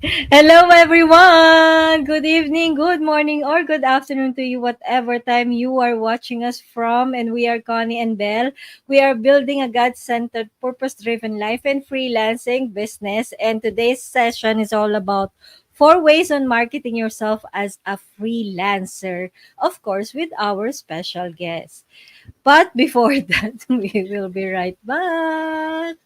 Hello, everyone. Good evening, good morning, or good afternoon to you, whatever time you are watching us from. And we are Connie and Belle. We are building a God centered, purpose driven life and freelancing business. And today's session is all about 4 ways on marketing yourself as a freelancer. Of course, with our special guest. But before that, we will be right back.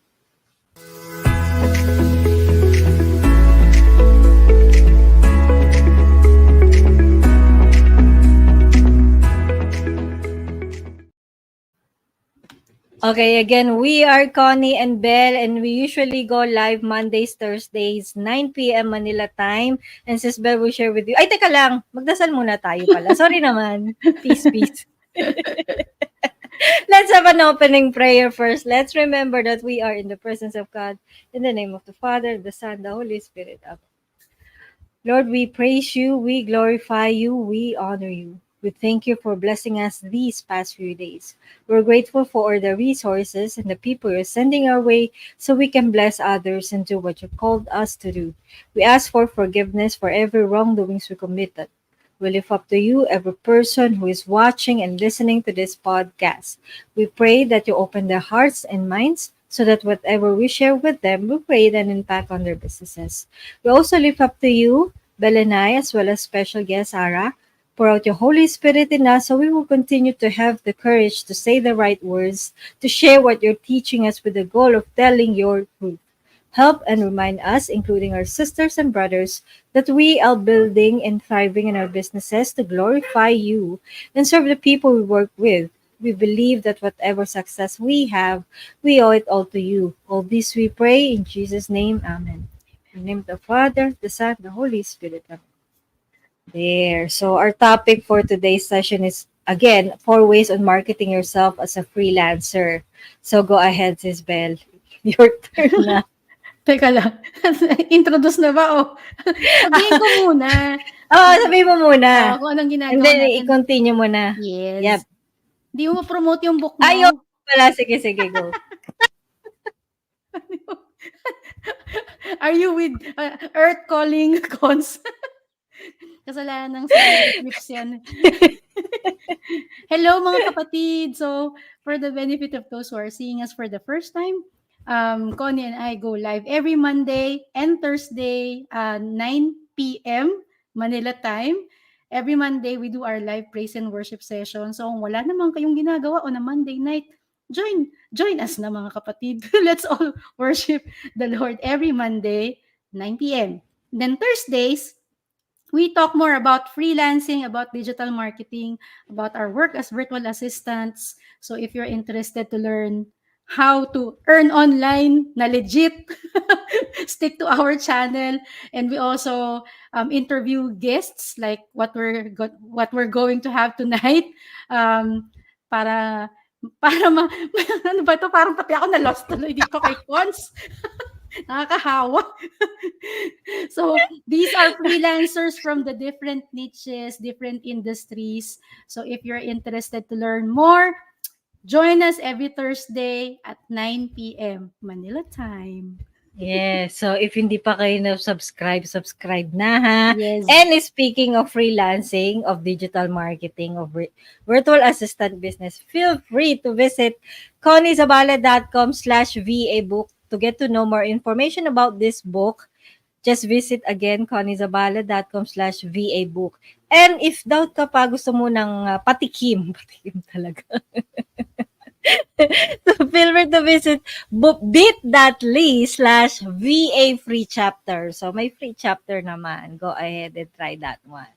Okay, again, we are Connie and Belle, and we usually go live Mondays, Thursdays, 9 p.m. Manila time. And Sis Belle will share with you. Ay, teka lang. Magdasal muna tayo pala. Sorry naman. Peace, peace. Let's have an opening prayer first. Let's remember that we are in the presence of God. In the name of the Father, the Son, the Holy Spirit. Amen. Lord, we praise you, we glorify you, we honor you. We thank you for blessing us these past few days. We're grateful for all the resources and the people you're sending our way so we can bless others and do what you called us to do. We ask for forgiveness for every wrongdoings we committed. We lift up to you every person who is watching and listening to this podcast. We pray that you open their hearts and minds so that whatever we share with them will create an impact on their businesses. We also lift up to you Belenai, as well as special guest Sarah. Pour out your Holy Spirit in us so we will continue to have the courage to say the right words, to share what you're teaching us with the goal of telling your truth. Help and remind us, including our sisters and brothers, that we are building and thriving in our businesses to glorify you and serve the people we work with. We believe that whatever success we have, we owe it all to you. All this we pray in Jesus' name. Amen. In the name of the Father, the Son, the Holy Spirit. Amen. There. So our topic for today's session is again 4 ways on marketing yourself as a freelancer. So go ahead, Sis Belle. Your turn na. Teka lang, introduce na ba o sabihin ko muna Sabihin mo muna. kung anong And ginagawa then, natin. i-continue mo na. Yep. Yes. Di mo ma-promote yung book Ayun mo. pala. Sige, sige, go. Are you with Earth Calling Cons? Kasalanan ng solar eclipse yan. Hello mga kapatid! So, for the benefit of those who are seeing us for the first time, Connie and I go live every Monday and Thursday, 9 p.m. Manila time. Every Monday, we do our live praise and worship session. So, kung wala naman kayong ginagawa on a Monday night, join us na mga kapatid. Let's all worship the Lord every Monday, 9 p.m. Then Thursdays, we talk more about freelancing, about digital marketing, about our work as virtual assistants. So if you're interested to learn how to earn online na legit, stick to our channel. And we also interview guests like what we're going to have tonight, para ano ba to, parang pati ako na lost tuloy dito kay Cons. Nakakahawa. So these are freelancers from the different niches, different industries. So if you're interested to learn more, join us every Thursday at 9 p.m. Manila time. Yes. So, if hindi pa kayo na-subscribe, subscribe na ha. Yes. And speaking of freelancing, of digital marketing, of virtual assistant business, feel free to visit conniezabala.com/va book to get to know more information about this book. Just visit again conniezabala.com/va book. And if doubt ka pa, gusto mo ng patikim, patikim talaga. So feel free to visit bit.ly/VA free chapter. So may free chapter naman. Go ahead and try that one.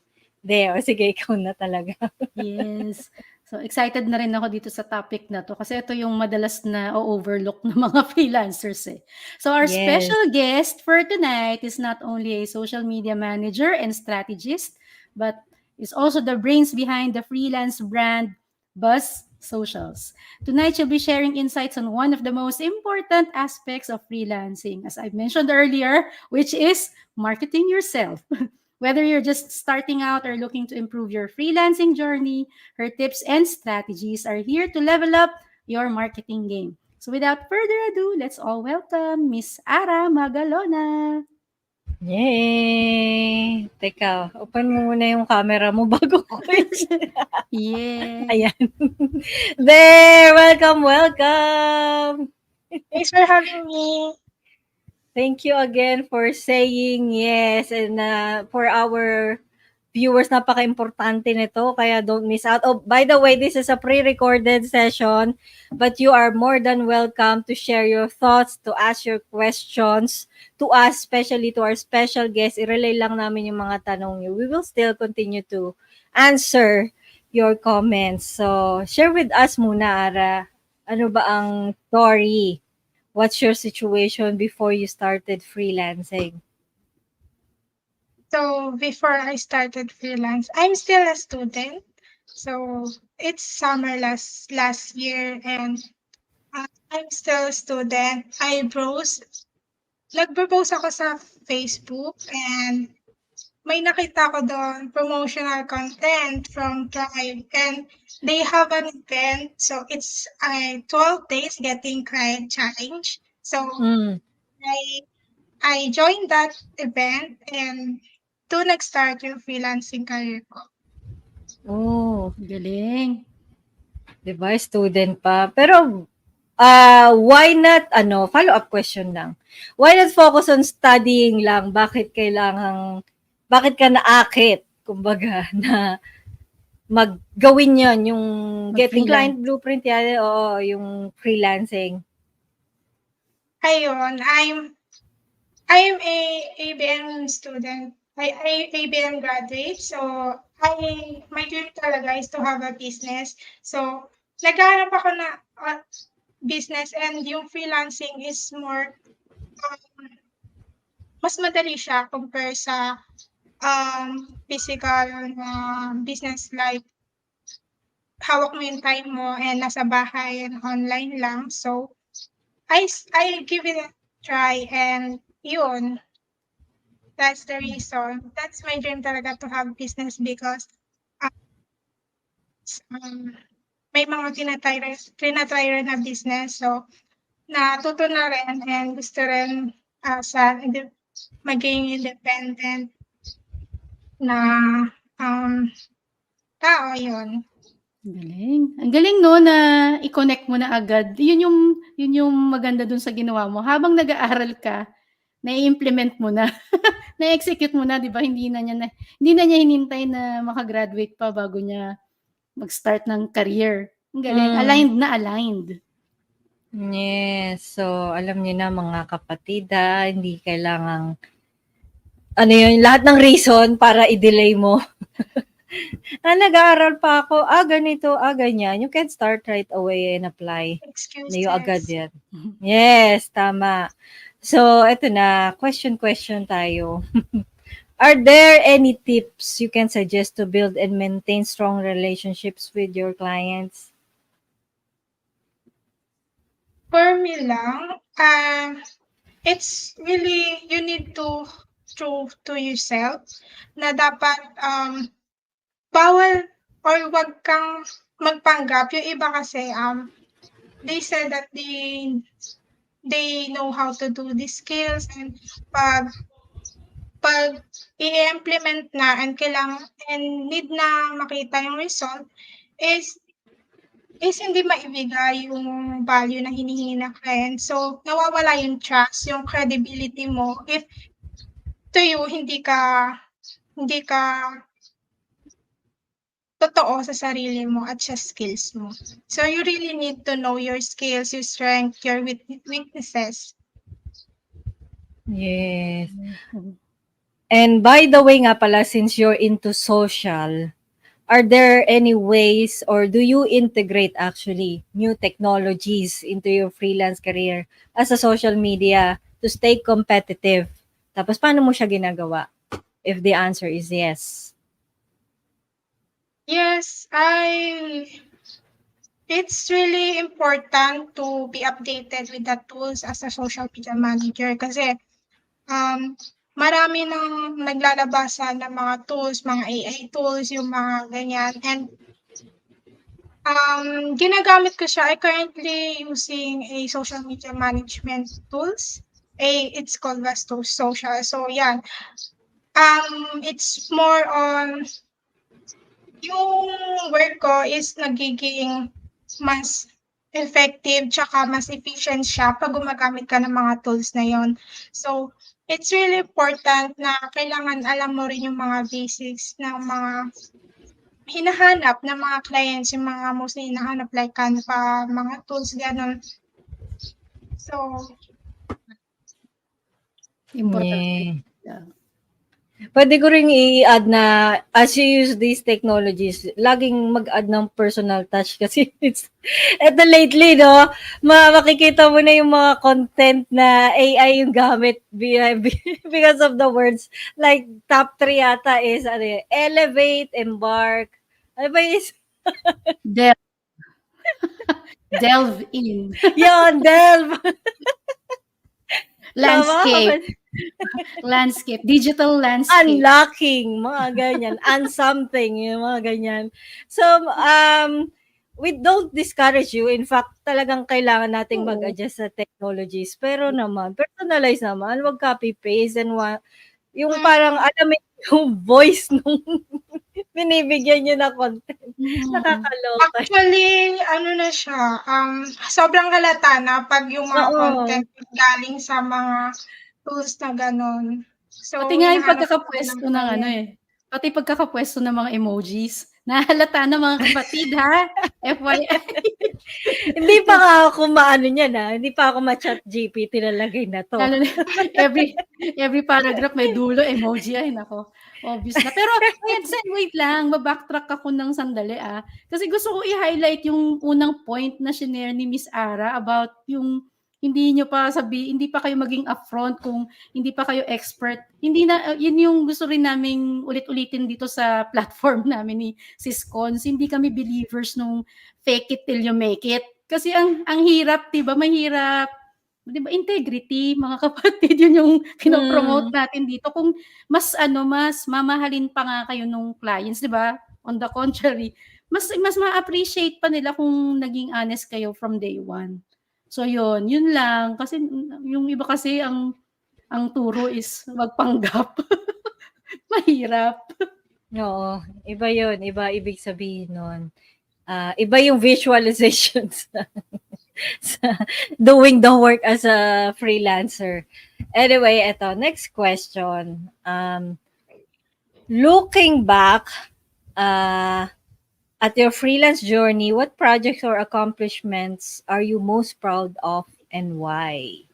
There. O sige, ikaw na talaga. Yes. So excited na rin ako dito sa topic na to kasi ito yung madalas na overlook ng mga freelancers eh. So our Yes. special guest for tonight is not only a social media manager and strategist, but is also the brains behind the freelance brand Buzz Socials. Tonight she'll be sharing insights on one of the most important aspects of freelancing, as I mentioned earlier, which is marketing yourself. Whether you're just starting out or looking to improve your freelancing journey, her tips and strategies are here to level up your marketing game. So without further ado, let's all welcome Miss Ara Magalona. Yay! Teka, open mo muna yung camera mo bago ko Yeah. Ayan. There! Welcome, welcome! Thanks for having me. Thank you again for saying yes and for our viewers, napaka-importante nito kaya don't miss out. Oh, by the way, this is a pre-recorded session, but you are more than welcome to share your thoughts, to ask your questions to us, especially to our special guest. I-relay lang namin yung mga tanong niyo. We will still continue to answer your comments. So, share with us muna, Ara. Ano ba ang story? What's your situation before you started freelancing? So before I started freelance, I'm still a student. So it's summer last year, and I'm still a student. Nag-browse ako sa Facebook, and may nakita ko doon promotional content from Tribe, and they have an event. So it's a 12 days getting client challenge. So I joined that event, and doon nag-start yung freelancing career ko. Oh, Galing. diba? Student pa. Pero, why not, follow-up question lang. Why not focus on studying lang? Bakit ka naakit, kumbaga, na maggawin yon yung getting client blueprint yan, o yung freelancing? Ayun, I'm a ABM student. I ABM graduate. So, my dream talaga is to have a business. So, naghahanap ako na business, and yung freelancing is more, mas madali siya compare sa physical na business, like hawak mo yung time mo and nasa bahay and online lang. So, I give it a try, and yun, that's the reason. That's my dream talaga, to have business, because may mga tinatry rin na business. So, natuto na rin, and gusto rin maging independent na tao, yun. Galing. Ang galing no na i-connect mo na agad. Yun yung maganda dun sa ginawa mo. Habang nag-aaral ka, na-implement mo na. Na-execute mo na, 'di ba? Hindi na niya hinintay na makagraduate pa bago niya mag-start ng career. Ang galing. Aligned na aligned. Yes. So, alam niyo na mga kapatid, hindi kailangang lahat ng reason para i-delay mo. Nag-aaral pa ako, ganito, ganyan. You can start right away and apply. Excuses. Niyo agad yan. Yes, tama. So, eto na, question tayo. Are there any tips you can suggest to build and maintain strong relationships with your clients? For me lang, it's really, you need to prove to yourself na dapat bawal or wag kang magpanggap. Yung iba kasi, they said that they know how to do these skills, and pag i-implement na and need na makita yung result, is hindi maibigay yung value na hinihingi ng client. So, nawawala yung trust, yung credibility mo, if to you hindi ka totoo sa sarili mo at sa skills mo. So, you really need to know your skills, your strength, your weaknesses. Yes. And by the way nga pala, since you're into social, are there any ways, or do you integrate actually new technologies into your freelance career as a social media to stay competitive? Tapos paano mo siya ginagawa? If the answer is yes. Yes, it's really important to be updated with the tools as a social media manager, kasi marami nang naglalabasan ng mga tools, mga AI tools, yung mga ganyan. And ginagamit ko siya. I currently using a social media management tools, it's called Vasto Social. So yan, it's more on yung work ko is nagiging mas effective tsaka mas efficient siya pag gumagamit ka ng mga tools na yon. So, it's really important na kailangan alam mo rin yung mga basics ng mga hinahanap ng mga clients, yung mga mostly hinahanap like Canva, mga tools, gano'n. So, Important. Yeah. Pwede ko rin i-add na as you use these technologies, laging mag-add ng personal touch kasi eto lately, no, makikita mo na yung mga content na AI yung gamit because of the words. Like, top 3 yata is, elevate, embark. Ano ba is? Delve in. Yun, delve. Landscape. Landscape. Digital landscape. Unlocking, mga ganyan. Unsomething, yung mga ganyan. So, we don't discourage you. In fact, talagang kailangan nating mag-adjust sa technologies. Pero naman, personalize naman. Wag copy-paste and yung parang alamin yung voice nung binibigyan nyo na content. Nakakaloka. Actually, ano na siya, sobrang halata na pag yung mga content galing sa mga tools na gano'n. So, Pati nga yung hinahanap pagkakapwesto ng ng pati pagkakapwesto ng mga emojis. Nahalata na mga kapatid, ha? FYI. Hindi pa ako maano niyan, ha? Hindi pa ako ma-chat GPT na lagay na to. Lalo na, every paragraph may dulo emoji. Ay, nako. Obvious na. Pero, wait lang. Mabacktrack ako ng sandali, Kasi gusto ko i-highlight yung unang point na shinare ni Miss Ara about yung hindi pa kayo maging upfront kung hindi pa kayo expert. Hindi na, yun yung gusto rin naming ulit-ulitin dito sa platform namin ni Sis Cons. Hindi kami believers nung fake it till you make it. Kasi ang hirap, 'di ba? Mahirap. 'Di ba, integrity, mga kapatid, yun yung pinopromote natin dito. Kung mas mamahalin pa nga kayo nung clients, 'di ba? On the contrary, mas ma-appreciate pa nila kung naging honest kayo from day one. So yun lang. Kasi yung iba kasi ang turo is magpanggap. Mahirap. Oo, iba yun. Iba ibig sabihin nun. Iba yung visualizations sa doing the work as a freelancer. Anyway, eto, next question. Looking back at your freelance journey, what projects or accomplishments are you most proud of and why?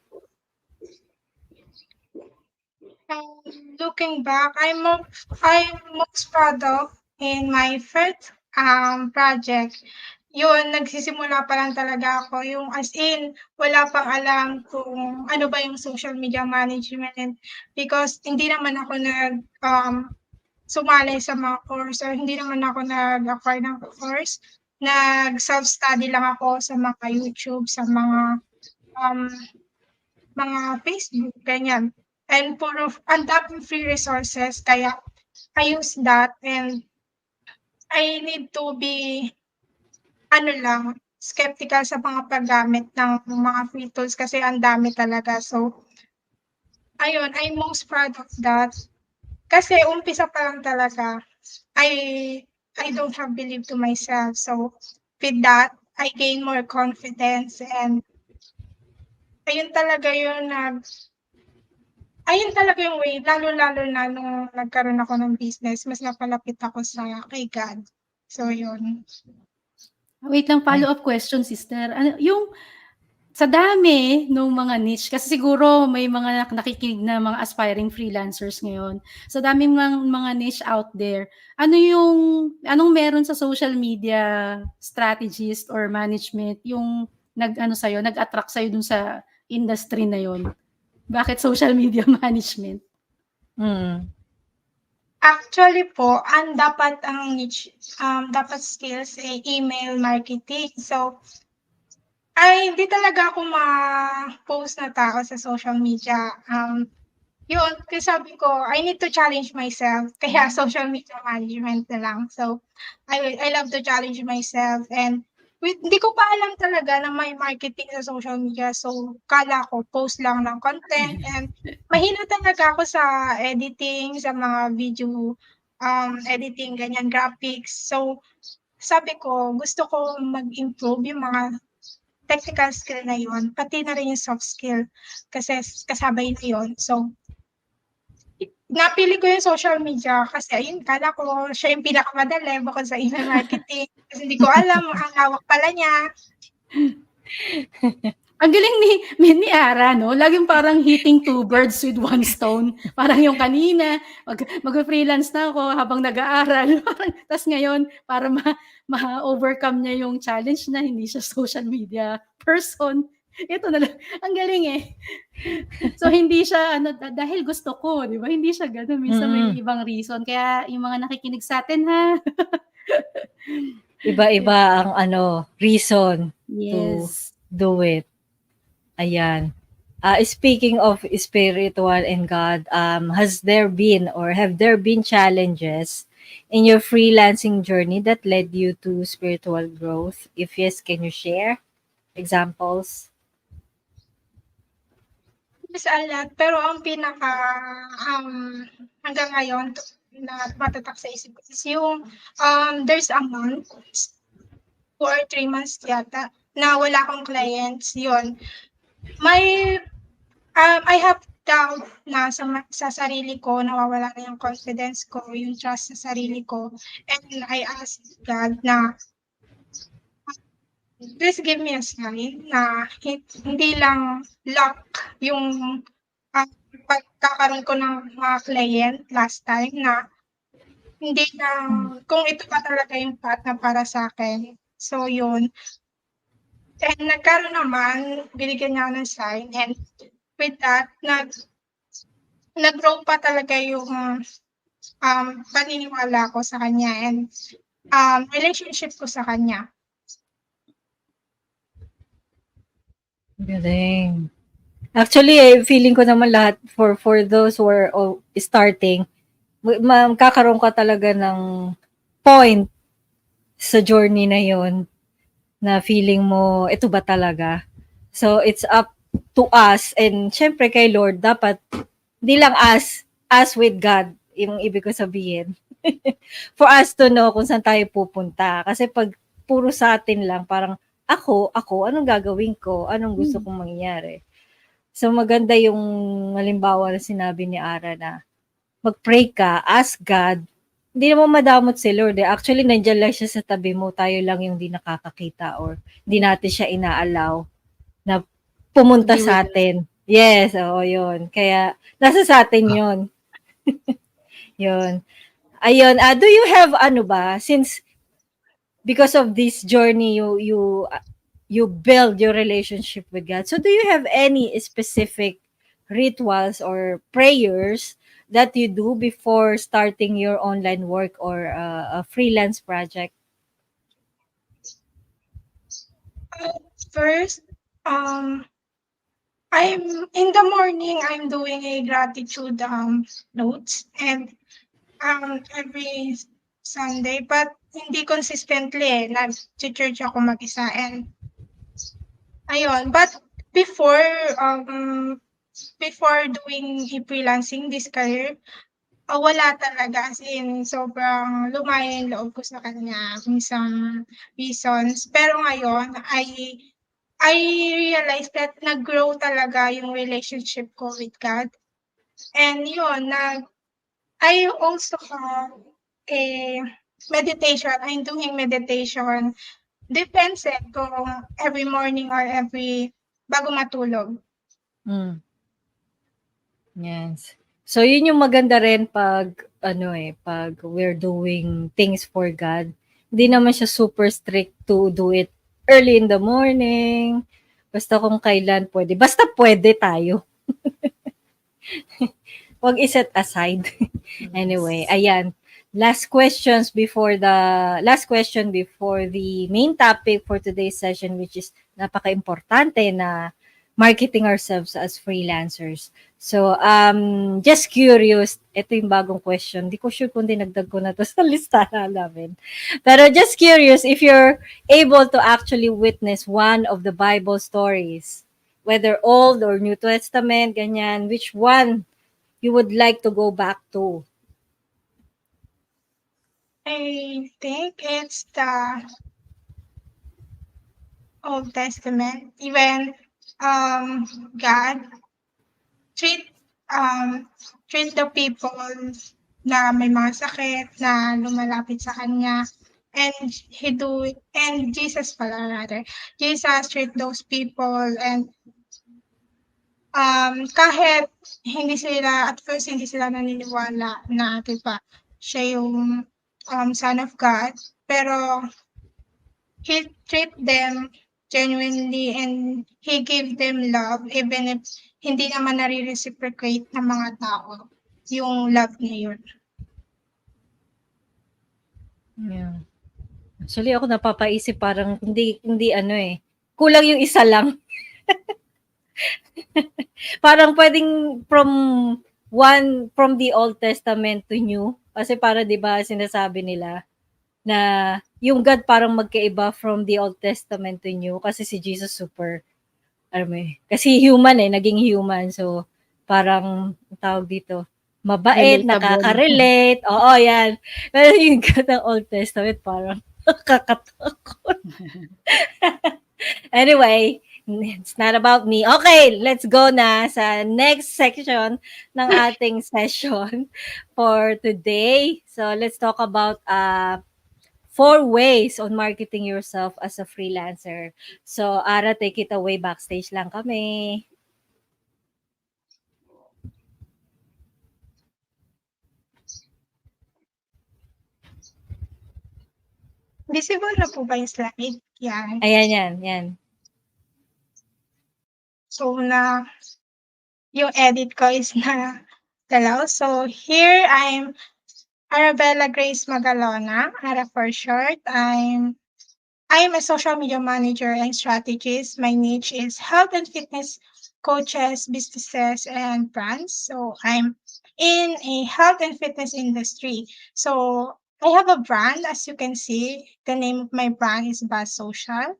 Looking back, I'm most proud of in my first project. Yun, nagsisimula pa lang talaga ako. Yung as in, wala pang alam kung ano ba yung social media management because hindi naman ako sumali sa mga course or hindi naman ako nag-acquire ng course. Nag-self-study lang ako sa mga YouTube, sa mga Facebook, ganyan. And ang daming free resources, kaya I use that and I need to be, skeptical sa mga paggamit ng mga free tools kasi ang dami talaga. So, ayun, I'm most proud of that. Kasi umpisa pa lang talaga, I don't have belief to myself. So, with that, I gain more confidence and ayun talaga yung way, lalo-lalo na nung nagkaroon ako ng business, mas napalapit ako kay God. So, yun. Wait lang, follow-up question, sister. Yung sa dami nung mga niche, kasi siguro may mga nakikinig na mga aspiring freelancers ngayon. Sa daming mga niche out there, anong meron sa social media strategist or management yung nag-attract sa'yo dun sa industry na yon? Bakit social media management? Actually po, dapat niche, dapat skills email marketing. So, hindi talaga ako ma-post na tao sa social media. Yun, kasi sabi ko, I need to challenge myself. Kaya social media management na lang. So, I love to challenge myself and Hindi ko pa alam talaga na may marketing sa social media. So, kala ko post lang ng content and mahina talaga ako sa editing, sa mga video, editing, ganyan, graphics. So, sabi ko gusto ko mag-improve yung mga technical skill na yun, pati na rin yung soft skill kasi kasabay na yun. So, napili ko yung social media kasi ayun, kala ko siya yung pinakamadali bukod sa email marketing. Kasi hindi ko alam ang hawak pala niya. Ang galing ni Ara, no? Laging parang hitting two birds with one stone. Parang yung kanina, mag-freelance na ako habang nag-aaral. Tapos ngayon, para ma-overcome niya yung challenge na hindi siya social media person. Ito na lang. Ang galing eh. So, hindi siya, dahil gusto ko, di ba? Hindi siya gano'n. Minsan may ibang reason. Kaya yung mga nakikinig sa atin, ha? Iba-iba ang reason to Yes. do it. Ayan. Speaking of spiritual and God, has there been or have there been challenges in your freelancing journey that led you to spiritual growth? If yes, can you share examples? Yes, a lot. Pero ang pinaka, hanggang ngayon, na matatak sa isip ko is yung, there's a month, 2 or 3 months yata, na wala akong clients, yun. I have doubt na sa sarili ko, nawawala na yung confidence ko, yung trust sa sarili ko. And I asked God na, please give me a sign na hindi lang luck yung pagkakaroon ko ng mga client last time, na hindi na, kung ito pa talaga yung path na para sa akin. So yun. And nagkaroon naman, binigyan niya ako ng sign, and with that, nag-grow pa talaga yung paniniwala ko sa kanya and relationship ko sa kanya. Galing. Actually, feeling ko naman lahat for those who are starting, magkakaroon ka talaga ng point sa journey na yon na feeling mo, ito ba talaga? So, it's up to us and syempre kay Lord, dapat hindi lang us with God, yung ibig ko sabihin. For us to know kung saan tayo pupunta. Kasi pag puro sa atin lang, parang ako, anong gagawin ko? Anong gusto kong mangyari? So, maganda yung halimbawa na sinabi ni Ara na mag-pray ka, ask God. Hindi naman madamot si Lord. Actually, nandiyan lang siya sa tabi mo. Tayo lang yung di nakakakita or di natin siya inaalaw na pumunta sa atin. Yes, oo, yun. Kaya, nasa sa atin yun. Yun. Ayun, do you have since because of this journey you build your relationship with God. So do you have any specific rituals or prayers that you do before starting your online work or a freelance project? First, I'm in the morning, I'm doing a gratitude notes, and every Sunday, but hindi consistently, nag-church ako mag-isa, and ayun. But before doing freelancing, this career, wala talaga, as in sobrang lumayo yung loob ko sa kanya kung some reasons. Pero ngayon, I realized that nag-grow talaga yung relationship ko with God. And yun, I also have a meditation. I'm doing meditation. Depends kung every morning or bago matulog. Yes. So yun yung maganda rin pag pag we're doing things for God. Hindi naman siya super strict to do it early in the morning. Basta kung kailan pwede. Basta pwede tayo. Wag iset aside. Anyway, ayan. Last question before the main topic for today's session, which is napaka-importante na marketing ourselves as freelancers. So, just curious, ito yung bagong question. Di ko sure kung dinagdag ko na to sa listahan namin. Pero just curious if you're able to actually witness one of the Bible stories, whether Old or New Testament, ganyan, which one you would like to go back to? I think it's the Old Testament. Even God treat treat the people na may mga sakit na lumalapit sa kanya, and Jesus pala rather. Jesus treat those people, and kahit at first hindi sila naniniwala na 'di ba, siya yung Son of God, pero He treat them genuinely and He gave them love even if hindi naman nare-reciprocate ng mga tao yung love na yun. Yeah. Actually, ako napapaisip parang hindi ano eh, kulang yung isa lang. Parang pwedeng from the Old Testament to New. Kasi para 'di ba sinasabi nila na yung God parang magkaiba from the Old Testament to New kasi si Jesus super kasi human naging human. So parang ang tawag dito, mabait, Relatable. nakaka-relate. Oo, yan. Pero yung God ng Old Testament parang nakakatakot. Anyway, it's not about me. Okay, let's go na sa next section ng ating session for today. So, let's talk about 4 ways on marketing yourself as a freelancer. So, Ara, take it away. Backstage lang kami. Visible na po ba yung slide? Yan. Ayan, yan. So, yung edit ko is na dalaw. So, here I'm Arabella Grace Magalona, Ara for short. I'm a social media manager and strategist. My niche is health and fitness coaches, businesses, and brands. So I'm in a health and fitness industry. So I have a brand, as you can see. The name of my brand is Buzz Social.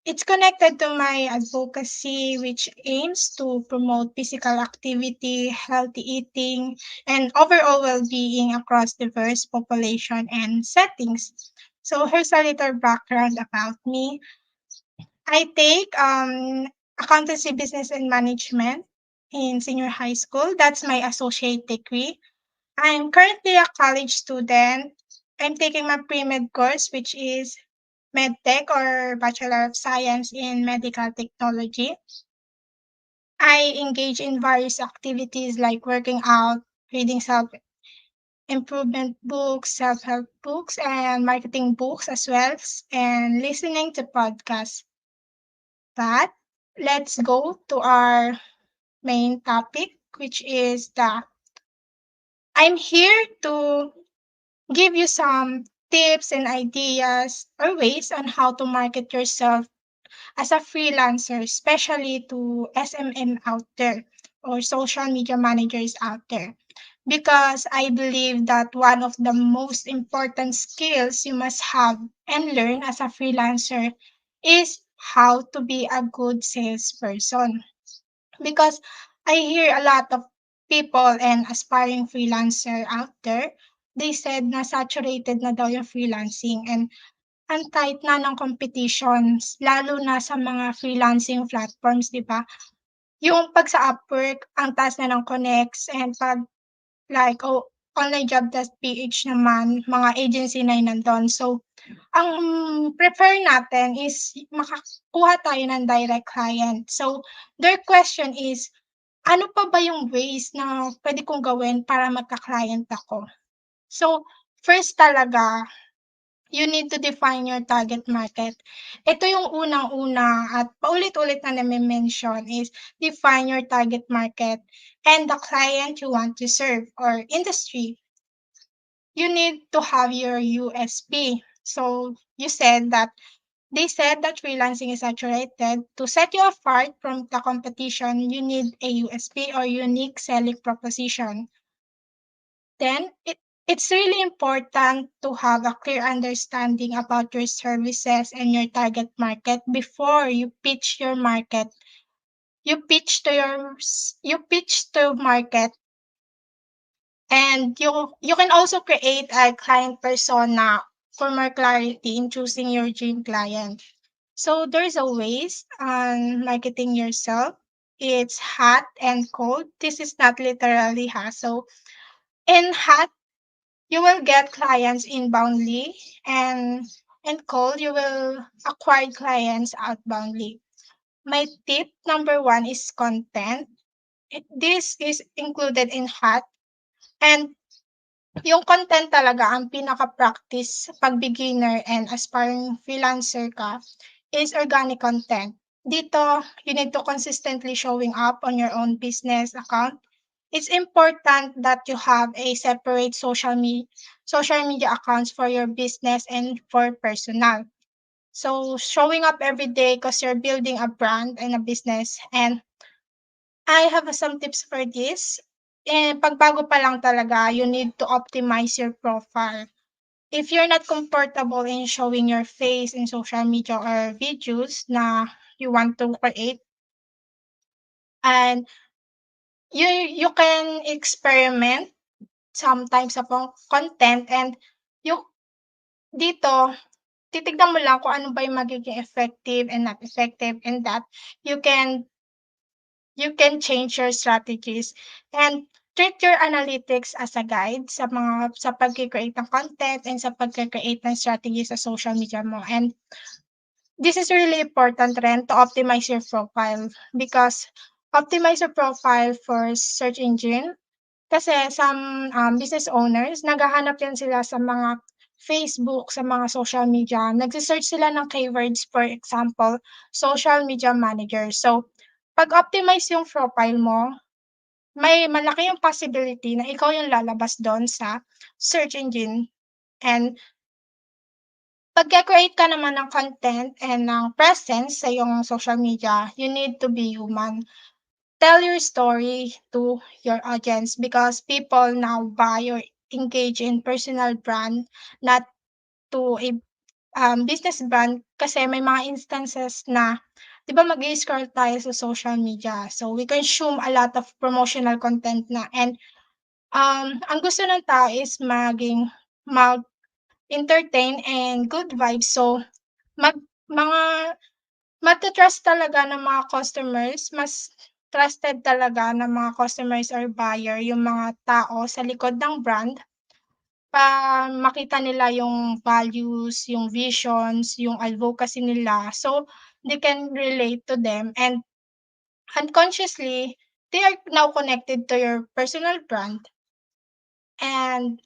It's connected to my advocacy, which aims to promote physical activity, healthy eating, and overall well-being across diverse population and settings. So here's a little background about me. I take accountancy, business, and management in senior high school. That's my associate degree. I'm currently a college student. I'm taking my pre-med course, which is MedTech or Bachelor of Science in Medical Technology. I engage in various activities like working out, reading self-improvement books, self-help books, and marketing books as well, and listening to podcasts. But let's go to our main topic, which is I'm here to give you some tips and ideas or ways on how to market yourself as a freelancer, especially to SMM out there or social media managers out there. Because I believe that one of the most important skills you must have and learn as a freelancer is how to be a good salesperson. Because I hear a lot of people and aspiring freelancer out there, they said na saturated na daw yung freelancing, and ang tight na ng competitions, lalo na sa mga freelancing platforms, 'di ba? Yung 'pag sa Upwork, ang taas na ng connects, and 'pag like, onlinejob.ph naman, mga agency na yung nandun. So, ang prefer natin is makakuha tayo ng direct client. So, their question is, ano pa ba yung ways na puwede kong gawin para magka-client ako? So, first talaga, you need to define your target market. Ito yung unang-una at paulit-ulit na name-mention is define your target market and the client you want to serve or industry. You need to have your USP. So you said that They said that freelancing is saturated. To set you apart from the competition, you need a USP or unique selling proposition. Then it's really important to have a clear understanding about your services and your target market before you pitch your market. You pitch to market, and you can also create a client persona for more clarity in choosing your dream client. So there's a ways on marketing yourself. It's hot and cold. This is not literally hassle. In hot, you will get clients inboundly, and in cold, you will acquire clients outboundly. My tip number one is content. This is included in hot, and yung content talaga ang pinaka-practice 'pag beginner and aspiring freelancer ka is organic content. Dito, you need to consistently showing up on your own business account. It's important that you have a separate social media accounts for your business and for personal. So, showing up every day because you're building a brand and a business. And I have some tips for this. Pag bago pa lang talaga, you need to optimize your profile. If you're not comfortable in showing your face in social media or videos na you want to create, and you can experiment sometimes sa content, and you dito titignan mo lang kung ano ba yung magiging effective and not effective, and that you can you can change your strategies, and treat your analytics as a guide sa pagke-create ng content and sa pagke-create ng strategy sa social media mo. And this is really important rin to optimize your profile, because optimize your profile for search engine. Kasi some business owners, naghahanap yan sila sa mga Facebook, sa mga social media. Nagse-search sila ng keywords, for example, social media manager. So, pag optimize yung profile mo, may malaki yung possibility na ikaw yung lalabas do'n sa search engine. And pagke-create ka naman ng content and ng presence sa iyong social media, you need to be human. Tell your story to your audience, because people now buy or engage in personal brand, not to a business brand. Kasi may mga instances na, 'di ba, mag-i-scroll tayo sa social media, so we consume a lot of promotional content na, and ang gusto ng tao is mag-entertain and good vibes. So mag mga mata-trust talaga ng mga customers, mas trusted talaga ng mga customers or buyer yung mga tao sa likod ng brand, makita nila yung values, yung visions, yung advocacy nila. So, they can relate to them, and unconsciously, they are now connected to your personal brand. And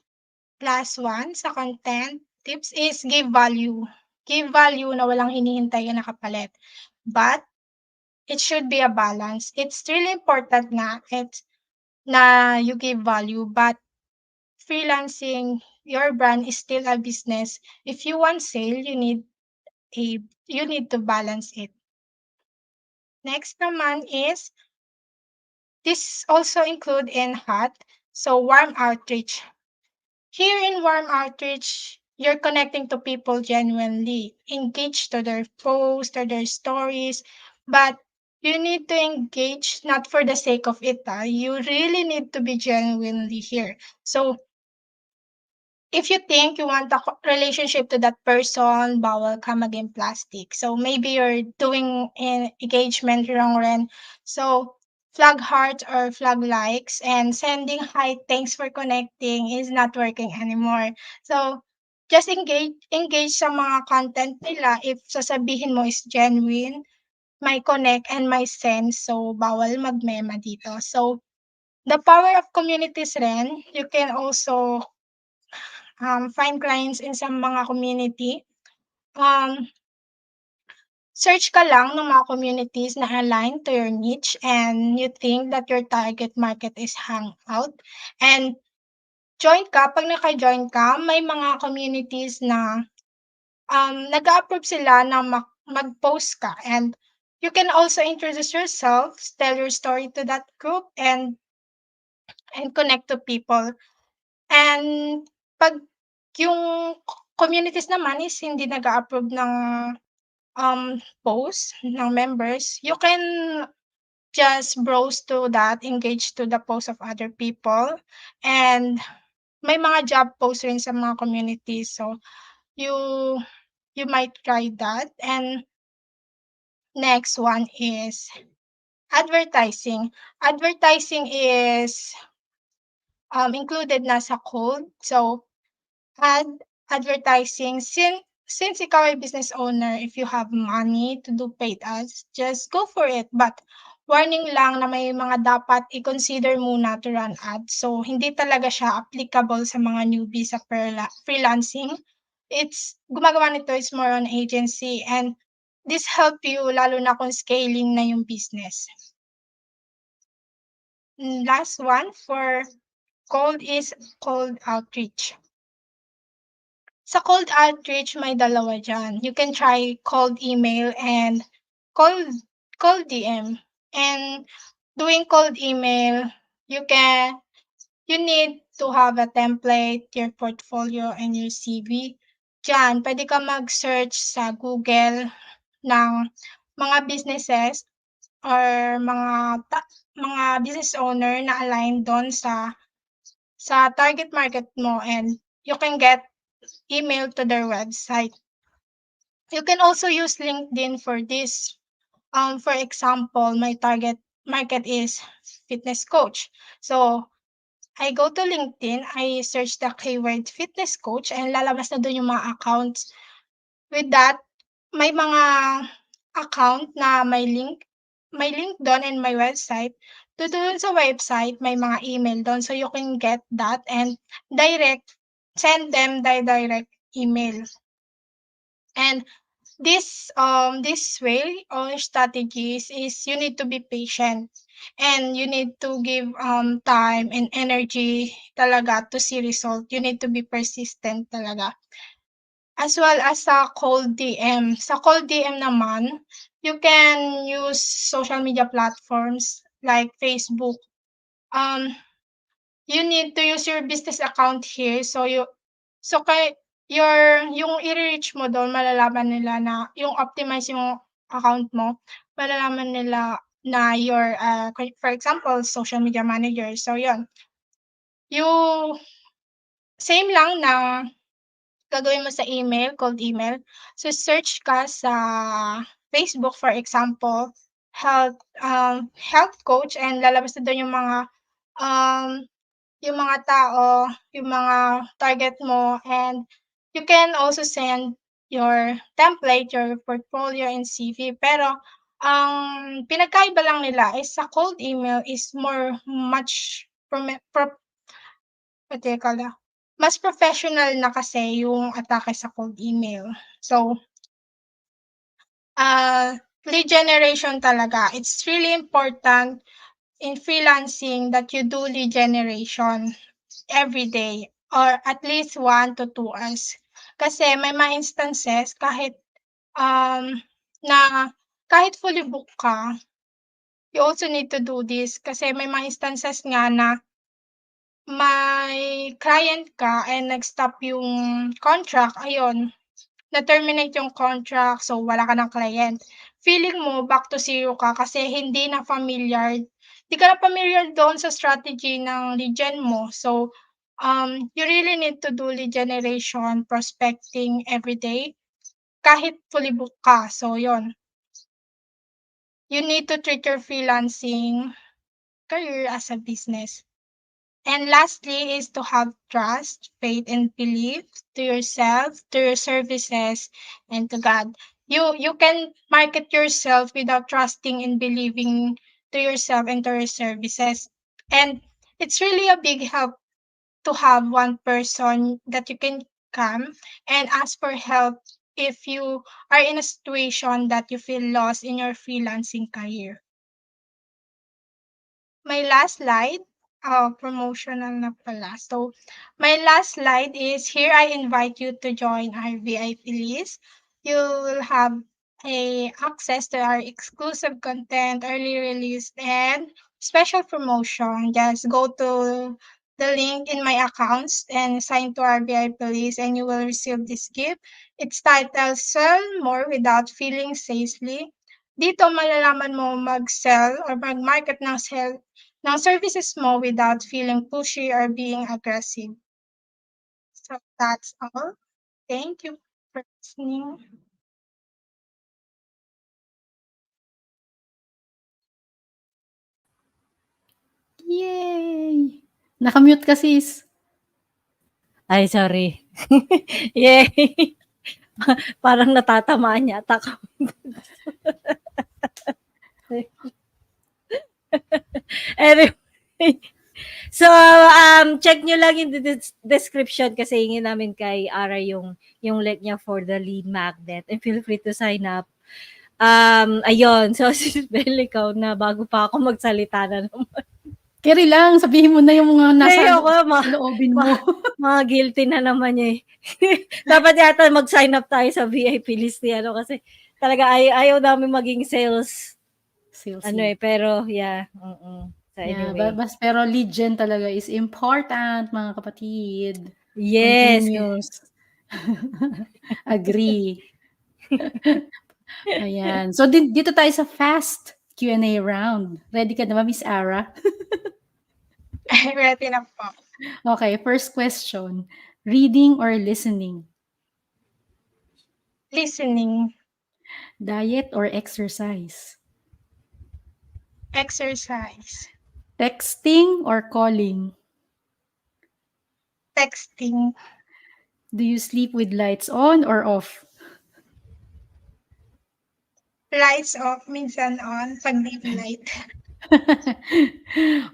last one sa content tips is give value. Give value na walang hinihintay na kapalit. But it should be a balance. It's really important na you give value, but freelancing, your brand is still a business. If you want sale, you need to balance it. Next naman is, this also include in hot, so warm outreach. Here in warm outreach, you're connecting to people genuinely, engage to their posts, to their stories, but you need to engage not for the sake of it. You really need to be genuinely here. So, if you think you want a relationship to that person, bawal ka maging plastic. So, maybe you're doing engagement wrong rin. So, flag hearts or flag likes and sending hi, thanks for connecting is not working anymore. So, just engage sa mga content nila. If sasabihin mo is genuine, may connect and may sense. So, bawal magmema dito. So, the power of communities rin, you can also find clients in sa mga community. Search ka lang ng mga communities na aligned to your niche and you think that your target market is hangout, and join ka. 'Pag naka-join ka, may mga communities na nag-a-approve sila na mag-post ka, and you can also introduce yourself, tell your story to that group, and connect to people. And 'pag yung communities naman is hindi nag-a-approve ng, post ng members, you can just browse to that, engage to the post of other people, and may mga job posts rin sa mga communities. So, you you might try that. And next one is advertising. Advertising is, included na sa cold. So, ad advertising, since ikaw ay business owner, if you have money to do paid ads, just go for it. But warning lang na may mga dapat i-consider muna to run ads. So, hindi talaga siya applicable sa mga newbie sa freelancing. Gumagawa nito is more on agency, and this help you lalo na kung scaling na yung business. Last one for cold is cold outreach. Sa cold outreach may dalawa diyan. You can try cold email and cold cold DM. And doing cold email, you need to have a template, your portfolio, and your CV. Diyan puwede kang mag-search sa Google ng mga businesses or mga business owner na aligned do'n sa target market mo, and you can get email to their website. You can also use LinkedIn for this. For example, my target market is fitness coach. So, I go to LinkedIn, I search the keyword fitness coach, and lalabas na do'n yung mga accounts. With that, may mga account na may link do'n in my website. Do'n sa website may mga email do'n, so you can get that and send them direct email. And this way or strategies is you need to be patient, and you need to give time and energy talaga to see result. You need to be persistent talaga. As well as sa cold DM. Sa cold DM naman, you can use social media platforms like Facebook. You need to use your business account here. So yung i-re-reach mo do'n, malalaman nila na yung optimize yung account mo, malalaman nila na you're, for example, social media manager. So yun, yung same lang na gagawin mo sa email, cold email. So search ka sa Facebook, for example, health coach, and lalabas na do'n um yung mga tao, yung mga target mo, and you can also send your template, your portfolio, and CV. Pero ang pinagkaiba lang nila is sa cold email is much what do you call that? Mas professional na kasi yung atake sa cold email. So, lead generation talaga. It's really important in freelancing that you do lead generation every day or at least 1 to 2 hours. Kasi may mga instances na kahit fully book ka, you also need to do this kasi may mga instances nga na may client ka and nag-stop yung contract, ayun, na-terminate yung contract, so wala ka ng client. Feeling mo back to zero ka kasi hindi ka na familiar doon sa strategy ng lead gen mo. So, you really need to do lead generation, prospecting every day kahit fully book ka. So, yun. You need to treat your freelancing career as a business. And lastly is to have trust, faith, and belief to yourself, to your services, and to God. You can market yourself without trusting and believing to yourself and to your services. And it's really a big help to have one person that you can come and ask for help if you are in a situation that you feel lost in your freelancing career. My last slide, promotional na pala. So, my last slide is here I invite you to join our VIP list. You will have access to our exclusive content, early release, and special promotion. Just go to the link in my accounts and sign to our VIP list and you will receive this gift. It's titled Sell More Without Feeling Safely. Dito malalaman mo mag-sell or mag-market ng services mo without feeling pushy or being aggressive. So that's all. Thank you for listening. Yay! Nakamute ka, sis. Ay, sorry. Yay! Parang natatamaan yata ako. Anyway. So, check nyo lang yung description kasi hingin namin kay Ara yung link niya for the lead magnet and feel free to sign up. Ayun. So, Sis Belle, ikaw na bago pa ako magsalita na naman. Carry lang, sabihin mo na yung mga nasa Ayoko, loobin mo. mga guilty na naman niya eh. Dapat yata mag-sign up tayo sa VIP list niya, kasi talaga ayaw namin maging sales. Pero yeah. So anyway. Pero lead gen talaga is important, mga kapatid. Yes. Continuous. Agree. Ayan. So, dito tayo sa fast Q&A round. Ready ka na ba, Miss Ara? Ready na po. Okay, first question. Reading or listening? Listening. Diet or exercise? Exercise. Texting or calling? Texting. Do you sleep with lights on or off? Lights off, minsan on, pag dim light.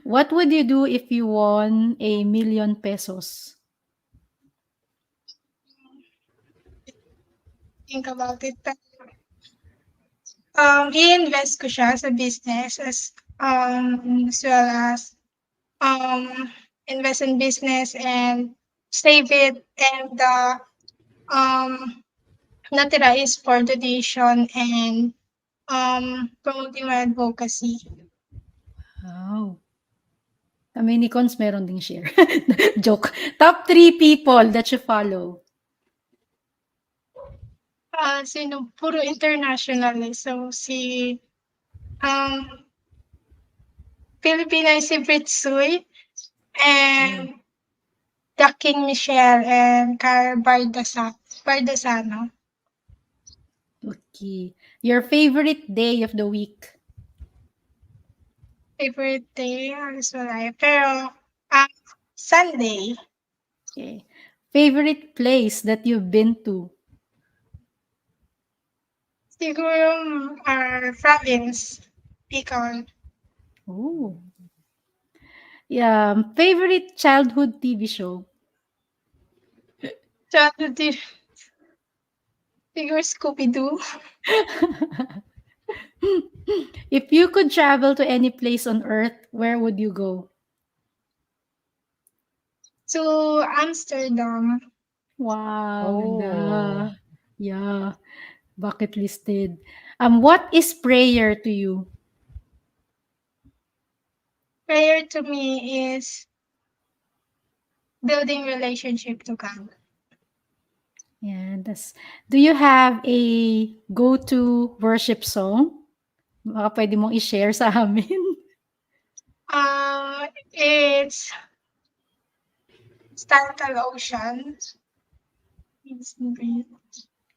What would you do if you won 1,000,000 pesos? Think about it. I-invest ko siya sa business as well as invest in business and save it, and natira is for donation and promoting my advocacy. Wow. Kami ni Cons meron ding share. Joke. Top 3 people that you follow. Sino? Puro international eh. So, si Filipina si Britsoy and the King Michelle and Car Bardasano. Okay. Your favorite day of the week? Favorite day? Alas wala eh. Pero, Sunday. Okay. Favorite place that you've been to? Siguro province. Bicol. Oh. Yeah. Favorite childhood TV show? Childhood. Siguro Scooby-Doo. If you could travel to any place on earth, where would you go? To Amsterdam. Wow. Ganda. Yeah. Bucket listed. What is prayer to you? Prayer to me is building relationship to God. Yeah, do you have a go-to worship song? Baka pwede mong i-share sa amin. It's Stantal Ocean.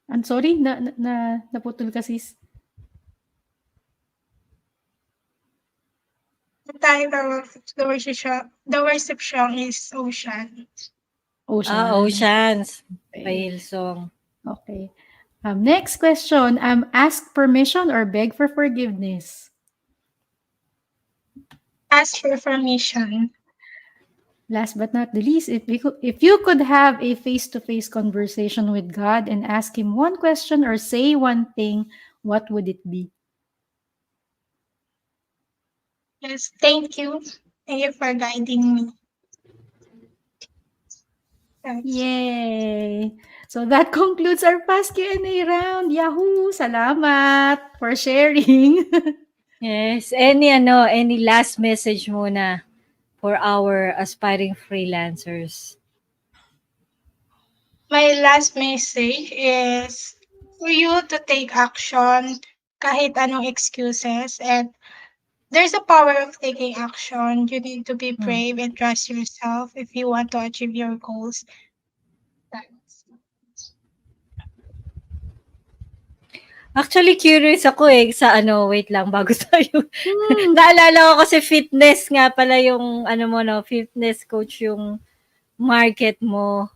I'm sorry, naputol ka, sis. The title of the worship song is Ocean. Oceans. Okay. Pahil song. Okay. Next question. Ask permission or beg for forgiveness? Ask for permission. Last but not the least, if you could have a face-to-face conversation with God and ask Him one question or say one thing, what would it be? Yes, thank you. Thank you for guiding me. Yay! So that concludes our past Q&A round. Yahoo! Salamat for sharing. Yes. Any last message muna for our aspiring freelancers? My last message is for you to take action kahit anong excuses, and there's a power of taking action. You need to be brave and trust yourself if you want to achieve your goals. Thanks. Actually, curious ako sa wait lang, bago tayo. Hmm. Naalala ko kasi fitness nga pala yung, fitness coach yung market mo.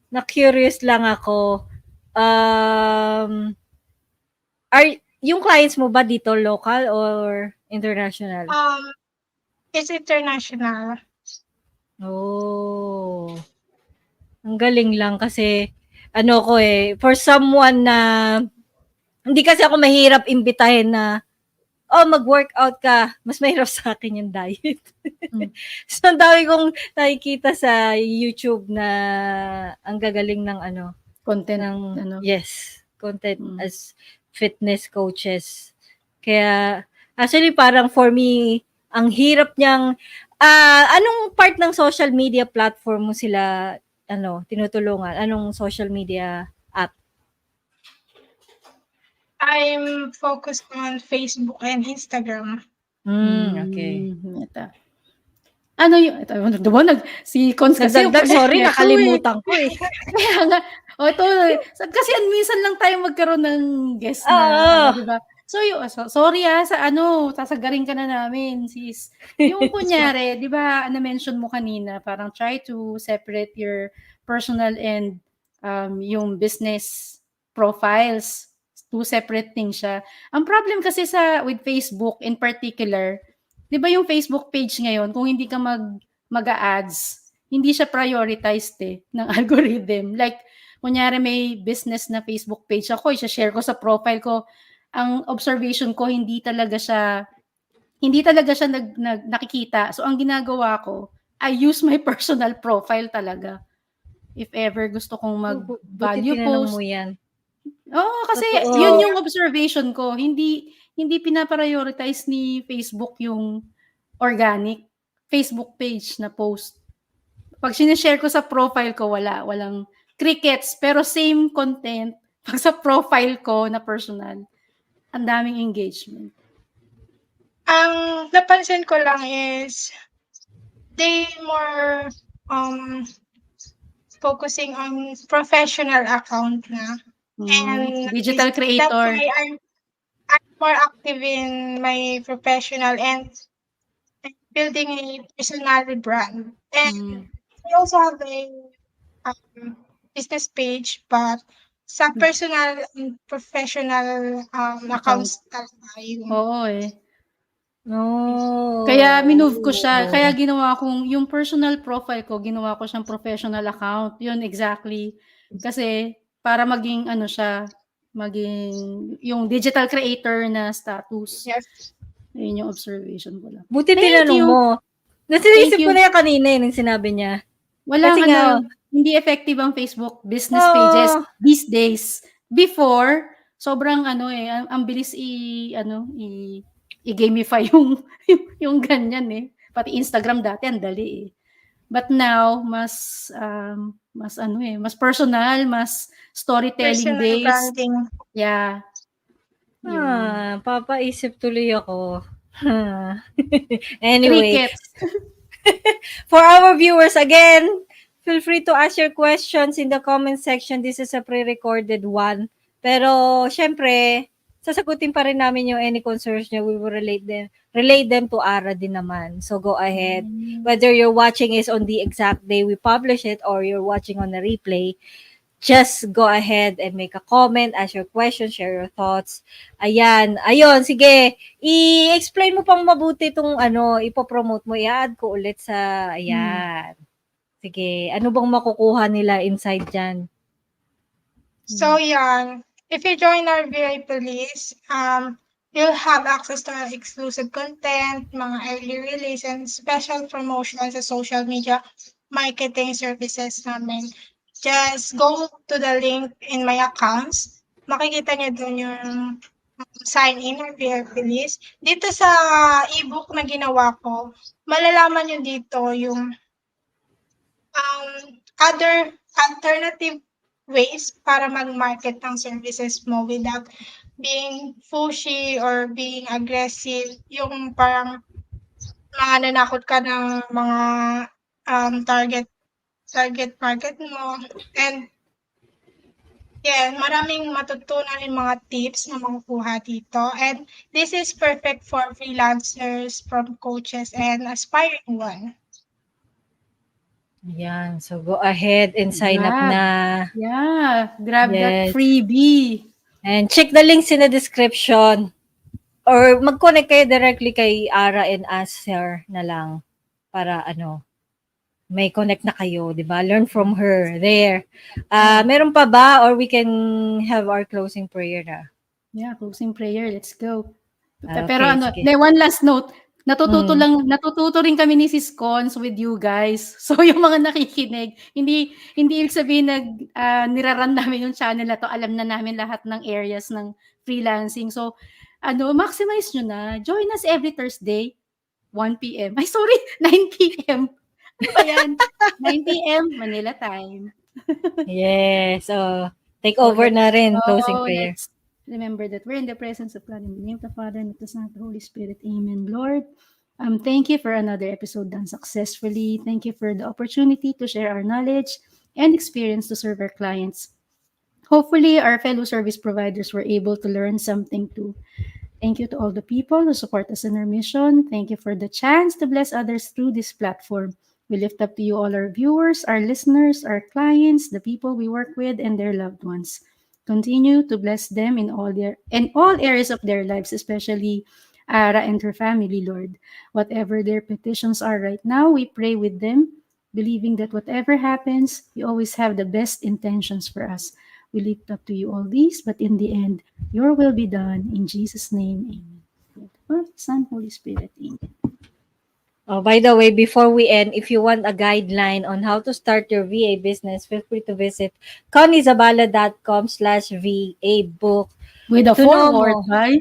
Na-curious lang ako. Yung clients mo ba dito local or international? It's international. Oh. Ang galing lang kasi for someone na hindi kasi ako mahirap imbitahin na mag-workout ka. Mas mahirap sa akin yung diet. So, ang dami kong nakikita sa YouTube na ang gagaling ng Content. yes, content as fitness coaches. Kaya, actually parang for me, ang hirap niyang, anong part ng social media platform mo sila, tinutulungan? Anong social media app? I'm focused on Facebook and Instagram. Okay. Ito. Ano yung, si Cons kasi. Sorry, nakalimutan ko Kaya nga, ito, kasi minsan lang tayo magkaroon ng guest na, diba? So, sorry sasagarin ka na namin, sis. Yung kunyari, di ba, na-mention mo kanina, parang try to separate your personal and yung business profiles. Two separate things siya. Ang problem kasi with Facebook in particular, di ba yung Facebook page ngayon, kung hindi ka mag-a-ads, hindi siya prioritized ng algorithm. Like, kunyari may business na Facebook page ako, i-share ko sa profile ko. Ang observation ko, hindi talaga siya nakikita. So, ang ginagawa ko, I use my personal profile talaga. If ever gusto kong mag-value post. Mo yan. Kasi yun yung observation ko. Hindi pinaprioritize ni Facebook yung organic Facebook page na post. Pag sinishare ko sa profile ko, walang crickets, pero same content. Pag sa profile ko na personal, ang daming engagement. Ang napansin ko lang is they more focusing on professional account na. And digital creator. That's why I'm more active in my professional and building a personal brand. And I also have a business page, but sa personal and professional accounts talaga yun. Oo Kaya minove ko siya. Kaya ginawa kong, yung personal profile ko, ginawa ko siyang professional account. Yun, exactly. Kasi, para maging, maging, yung digital creator na status. Yes. Yun yung observation ko lang. Buti tinanong mo. Nasinisip ko na yan kanina nung sinabi niya. Walang hindi effective ang Facebook business pages these days. Before, sobrang ang bilis i-gamify yung ganyan Pati Instagram dati ang dali But now mas mas personal, mas storytelling personal based. Branding. Yeah. Papaisip tuloy ako. Anyway. For our viewers again, feel free to ask your questions in the comment section. This is a pre-recorded one. Pero, syempre, sasagutin pa rin namin yung any concerns nyo. We will relate them to Ara din naman. So, go ahead. Whether you're watching is on the exact day we publish it or you're watching on the replay, just go ahead and make a comment, ask your question, share your thoughts. Ayun, sige. I-explain mo pang mabuti itong ipopromote mo. I-add ko ulit sa, ayan. Sige, ano bang makukuha nila inside dyan? So, yan. If you join our VIP list, You'll have access to our exclusive content, mga early release, and special promotions sa social media marketing services namin. Just go to the link in my accounts. Makikita niyo dun yung sign in or VIP list. Dito sa ebook na ginawa ko, malalaman niyo dito yung other alternative ways para mag-market ng services mo without being pushy or being aggressive. Yung parang mananakot ka ng mga target market mo. And yeah, maraming matutunan yung mga tips na makukuha dito. And this is perfect for freelancers, from coaches, and aspiring one. Yan. So, go ahead and sign up Grab. na. Yeah, grab that Yes. freebie. And check the links in the description. Or mag-connect kayo directly kay Ara and Aser na lang para may connect na kayo, di ba? Learn from her there. Meron pa ba or we can have our closing prayer na? Yeah, closing prayer. Let's go. Okay, Pero sige. one last note. Natututo rin kami ni Sis Cons with you guys. So yung mga nakikinig, hindi ibig sabihin niraran namin yung channel na to, alam na namin lahat ng areas ng freelancing. So maximize nyo na. Join us every Thursday, 1 p.m. Ay, sorry, 9 p.m. Ano ba yan? 9 p.m. Manila time. Yes. So, take over na rin, closing prayer. Let's remember that we're in the presence of God in the name of the Father, and of the Son, and of the Holy Spirit. Amen. Lord, thank you for another episode done successfully. Thank you for the opportunity to share our knowledge and experience to serve our clients. Hopefully, our fellow service providers were able to learn something too. Thank you to all the people who support us in our mission. Thank you for the chance to bless others through this platform. We lift up to you all our viewers, our listeners, our clients, the people we work with, and their loved ones. Continue to bless them in all areas of their lives, especially Ara and her family, Lord. Whatever their petitions are right now, we pray with them, believing that whatever happens, you always have the best intentions for us. We lift up to you all these, but in the end, your will be done. In Jesus' name, amen. Father, Son, Holy Spirit, amen. Oh, by the way, before we end, if you want a guideline on how to start your VA business, feel free to visit conniezabala.com/VA book. With a To know forward, mo. right?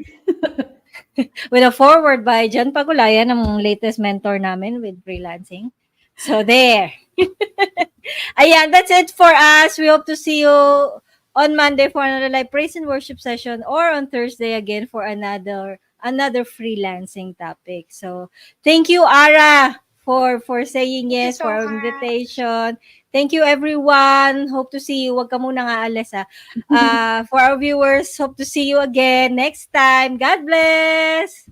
With a forward by John Pagulayan, ang latest mentor namin with freelancing. So, there. Ayan, that's it for us. We hope to see you on Monday for another live praise and worship session or on Thursday again for another freelancing topic. So, thank you, Ara, for saying Thank you yes so for our much. invitation. Thank you, everyone. Hope to see you. Huwag ka muna nga alis, ha. For our viewers, hope to see you again next time. God bless!